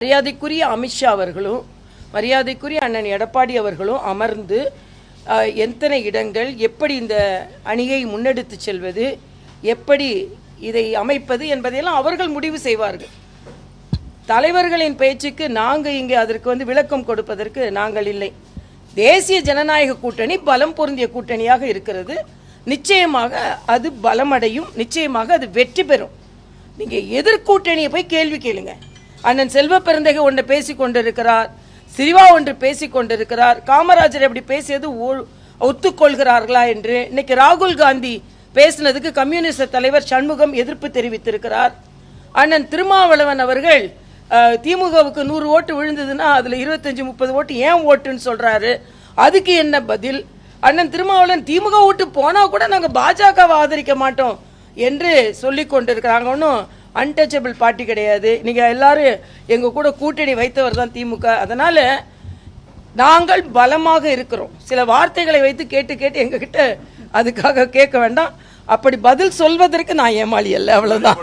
மரியாதைக்குரிய அமித்ஷா அவர்களும் மரியாதைக்குரிய அண்ணன் எடப்பாடி அவர்களும் அமர்ந்து எத்தனை இடங்கள் எப்படி இந்த அணியை முன்னெடுத்து செல்வது, எப்படி இதை அமைப்பது என்பதையெல்லாம் அவர்கள் முடிவு செய்வார்கள். தலைவர்களின் பேச்சுக்கு நாங்கள் இங்கே அதற்கு விளக்கம் கொடுப்பதற்கு நாங்கள் இல்லை. தேசிய ஜனநாயக கூட்டணி பலம் பொருந்திய கூட்டணியாக இருக்கிறது. நிச்சயமாக அது பலமடையும், நிச்சயமாக அது வெற்றி பெறும். நீங்கள் எதிர்கூட்டணியை போய் கேள்வி கேளுங்க. அண்ணன் செல்வ பெருந்தகை ஒன்று பேசி கொண்டிருக்கிறார், சிரிவா ஒன்று பேசி கொண்டிருக்கிறார், காமராஜர் எப்படி பேசியது ஒத்துக்கொள்கிறார்களா என்று இன்னைக்கு ராகுல் காந்தி பேசினதுக்கு கம்யூனிஸ்ட் தலைவர் சண்முகம் எதிர்ப்பு தெரிவித்திருக்கிறார். அண்ணன் திருமாவளவன் அவர்கள் திமுகவுக்கு 100 ஓட்டு விழுந்ததுன்னா அதுல 25-30 ஓட்டு ஏன் ஓட்டுன்னு சொல்றாரு. அதுக்கு என்ன பதில்? அண்ணன் திருமாவளவன் திமுக ஓட்டு போனா கூட நாங்க பாஜகவை ஆதரிக்க மாட்டோம் என்று சொல்லிக் கொண்டிருக்கிறாங்க. ஒன்றும் அன்டச்சபிள் பார்ட்டி கிடையாது. நீங்க எல்லாரும் எங்க கூட கூட்டணி வைத்தவர் தான் திமுக. அதனால நாங்கள் பலமாக இருக்கிறோம். சில வார்த்தைகளை வைத்து கேட்டு கேட்டு எங்க கிட்ட அதுக்காக கேட்க வேண்டாம். அப்படி பதில் சொல்வதற்கு நான் ஏமாளி அல்ல, அவ்வளவுதான்.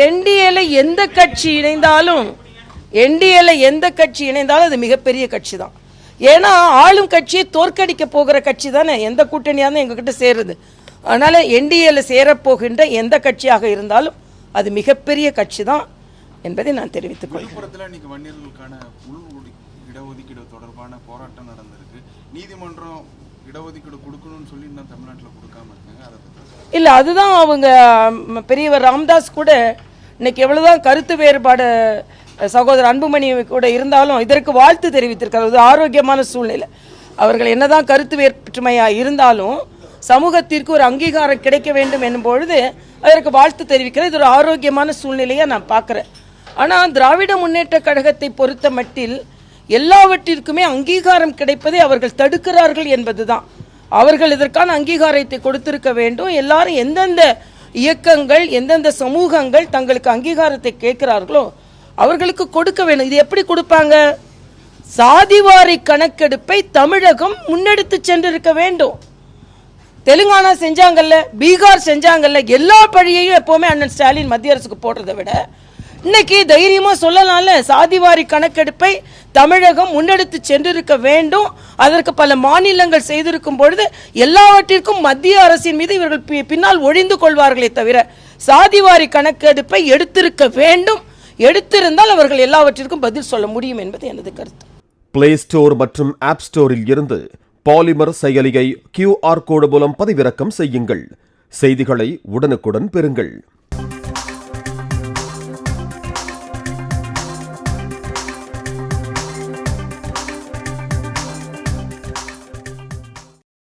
என்டிஏல எந்த கட்சி இணைந்தாலும் அது மிகப்பெரிய கட்சி தான். ஏன்னா ஆளும் கட்சியை தோற்கடிக்க போகிற கட்சி தானே எந்த கூட்டணியாக எங்ககிட்ட சேருது. அதனால என்டிஏல சேரப்போகின்ற எந்த கட்சியாக இருந்தாலும் அது மிகப்பெரிய கட்சி தான் என்பதை நான் தெரிவித்துக் கொள்கிறேன். இடஒதுக்கீடு தொடர்பான போராட்டம் நடந்திருக்கு. நீதிமன்றம் இடஒதுக்கீடு கொடுக்கணும்னு சொல்லி தமிழ்நாட்டில் கொடுக்காம இருக்காங்க. இல்ல, அதுதான் அவங்க பெரியவர் ராம்தாஸ் கூட இன்னைக்கு எவ்வளவுதான் கருத்து வேறுபாடு சகோதரர் அன்புமணி கூட இருந்தாலும் இதற்கு வாழ்த்து தெரிவித்திருக்கார். ஒரு ஆரோக்கியமான சூழ்நிலை. அவர்கள் என்னதான் கருத்து வேற்றுமையா இருந்தாலும் சமூகத்திற்கு ஒரு அங்கீகாரம் கிடைக்க வேண்டும் என்னும் பொழுது அதற்கு வாழ்த்து தெரிவிக்கிறேன். இது ஒரு ஆரோக்கியமான சூழ்நிலையா நான் பார்க்கிறேன். ஆனா திராவிட முன்னேற்ற கழகத்தை பொறுத்த மட்டில் எல்லாவற்றிற்குமே அங்கீகாரம் கிடைப்பதை அவர்கள் தடுக்கிறார்கள் என்பதுதான். அவர்கள் இதற்கான அங்கீகாரத்தை கொடுத்திருக்க வேண்டும். எல்லாரும் எந்தெந்த இயக்கங்கள் எந்தெந்த சமூகங்கள் தங்களுக்கு அங்கீகாரத்தை கேட்கிறார்களோ அவர்களுக்கு கொடுக்க வேண்டும். இது எப்படி கொடுப்பாங்க? சாதிவாரி கணக்கெடுப்பை தமிழகம் முன்னெடுத்து சென்றிருக்க வேண்டும். தெலுங்கானா செஞ்சாங்கல்ல, பீகார் செஞ்சாங்கல்ல, எல்லா பழியையும் எப்பவுமே அண்ணன் ஸ்டாலின் மத்திய அரசுக்கு போடுறதை விட இன்னைக்கு தைரியமா சொல்லலாம்ல, சாதிவாரி கணக்கெடுப்பை தமிழகம் முன்னெடுத்து சென்றிருக்க வேண்டும். அதற்கு பல மாநிலங்கள் செய்திருக்கும் பொழுது எல்லாவற்றிற்கும் மத்திய அரசின் மீது இவர்கள் பின்னால் ஒழிந்து கொள்வார்களே தவிர சாதிவாரி கணக்கெடுப்பை எடுத்திருக்க வேண்டும். எடுத்திருந்தால் அவர்கள் எல்லாவற்றிற்கும் பதில் சொல்ல முடியும் என்பது எனது கருத்து. பிளே ஸ்டோர் மற்றும் ஆப் ஸ்டோரில் இருந்து பாலிமர் செயலியை QR கோடு மூலம் பதிவிறக்கம் செய்யுங்கள். செய்திகளை உடனுக்குடன் பெறுங்கள்.